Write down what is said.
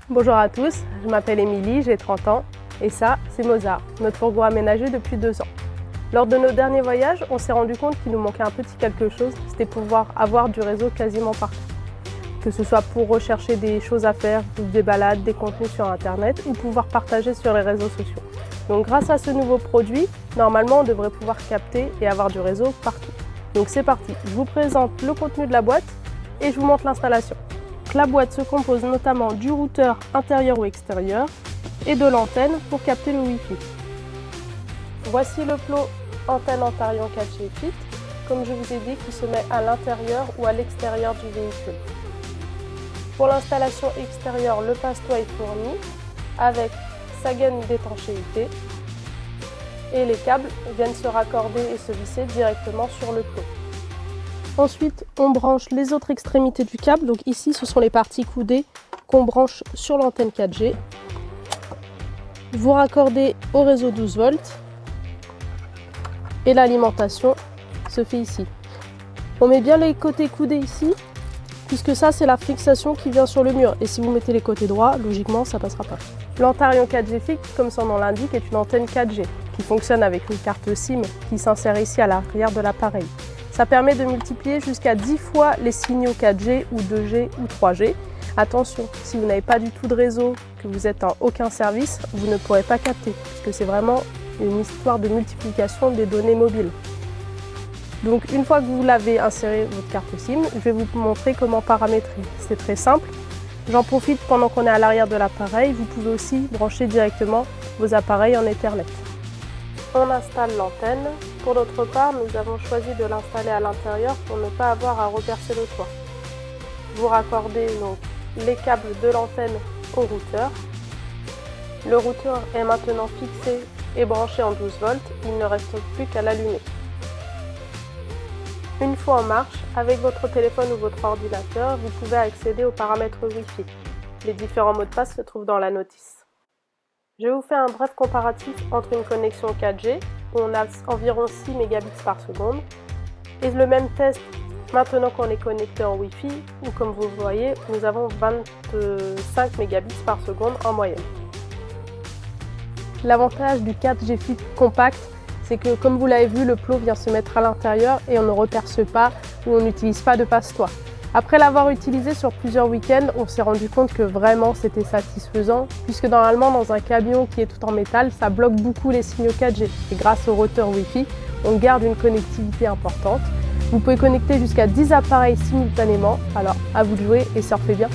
Bonjour à tous, je m'appelle Émilie, j'ai 30 ans et ça, c'est Mozart, notre fourgon aménagé depuis 2 ans. Lors de nos derniers voyages, on s'est rendu compte qu'il nous manquait un petit quelque chose, c'était pouvoir avoir du réseau quasiment partout. Que ce soit pour rechercher des choses à faire, des balades, des contenus sur internet ou pouvoir partager sur les réseaux sociaux. Donc grâce à ce nouveau produit, normalement on devrait pouvoir capter et avoir du réseau partout. Donc c'est parti, je vous présente le contenu de la boîte et je vous montre l'installation. La boîte se compose notamment du routeur intérieur ou extérieur et de l'antenne pour capter le Wi-Fi. Voici le plot antenne Antarion 4G Fit, comme je vous ai dit, qui se met à l'intérieur ou à l'extérieur du véhicule. Pour l'installation extérieure, le passe-toit est fourni avec sa gaine d'étanchéité et les câbles viennent se raccorder et se visser directement sur le plot. Ensuite, on branche les autres extrémités du câble. Donc ici, ce sont les parties coudées qu'on branche sur l'antenne 4G. Vous raccordez au réseau 12 volts et l'alimentation se fait ici. On met bien les côtés coudés ici, puisque ça, c'est la fixation qui vient sur le mur. Et si vous mettez les côtés droits, logiquement, ça ne passera pas. L'Antarion 4G Fit, comme son nom l'indique, est une antenne 4G qui fonctionne avec une carte SIM qui s'insère ici à l'arrière de l'appareil. Ça permet de multiplier jusqu'à 10 fois les signaux 4G ou 2G ou 3G. Attention, si vous n'avez pas du tout de réseau, que vous êtes en aucun service, vous ne pourrez pas capter, puisque c'est vraiment une histoire de multiplication des données mobiles. Donc une fois que vous l'avez inséré votre carte SIM, je vais vous montrer comment paramétrer. C'est très simple. J'en profite pendant qu'on est à l'arrière de l'appareil. Vous pouvez aussi brancher directement vos appareils en Ethernet. On installe l'antenne. Pour notre part, nous avons choisi de l'installer à l'intérieur pour ne pas avoir à repercer le toit. Vous raccordez donc les câbles de l'antenne au routeur. Le routeur est maintenant fixé et branché en 12 volts. Il ne reste plus qu'à l'allumer. Une fois en marche, avec votre téléphone ou votre ordinateur, vous pouvez accéder aux paramètres Wi-Fi. Les différents mots de passe se trouvent dans la notice. Je vous fais un bref comparatif entre une connexion 4G, où on a environ 6 mégabits par seconde, et le même test maintenant qu'on est connecté en Wi-Fi, où comme vous le voyez, nous avons 25 mégabits par seconde en moyenne. L'avantage du 4G Fit compact, c'est que comme vous l'avez vu, le plot vient se mettre à l'intérieur et on ne reperce pas ou on n'utilise pas de passe-toit. Après l'avoir utilisé sur plusieurs week-ends, on s'est rendu compte que vraiment c'était satisfaisant, puisque normalement dans un camion qui est tout en métal, ça bloque beaucoup les signaux 4G. Et grâce au routeur Wi-Fi, on garde une connectivité importante. Vous pouvez connecter jusqu'à 10 appareils simultanément, alors à vous de jouer et surfez bien.